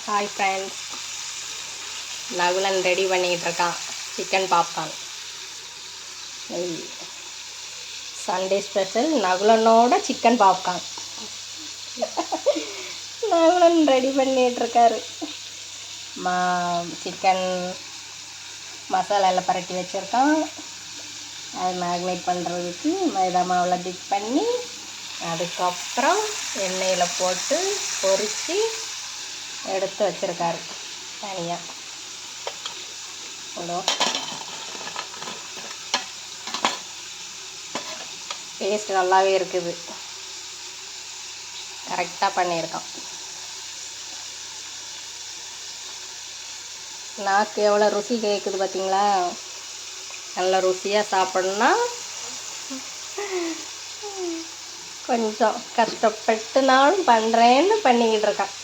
Hi friends, Nakulan ready பண்ணிக்கிட்டு இருக்கான் chicken popcorn. Sunday special நகுலனோட சிக்கன் பாப்கார்ன். நகுலன் ரெடி பண்ணிகிட்ருக்காரு. சிக்கன் மசாலாவில் பரட்டி வச்சுருக்கான். அது மேக்னேட் பண்ணுறதுக்கு மைதா மாவில் டிப் பண்ணி அதுக்கப்புறம் எண்ணெயில் போட்டு பொரித்து எடுத்து வச்சுருக்காரு தனியாக. டேஸ்ட் நல்லாவே இருக்குது. கரெக்டாக பண்ணியிருக்கான். நாக்கு எவ்வளோ ருசி கேட்குது பார்த்தீங்களா? நல்ல ருசியாக சாப்பிட்ணுன்னா கொஞ்சம் கஷ்டப்பட்டு நானும் பண்ணுறேன்னு பண்ணிக்கிட்டு இருக்கான்.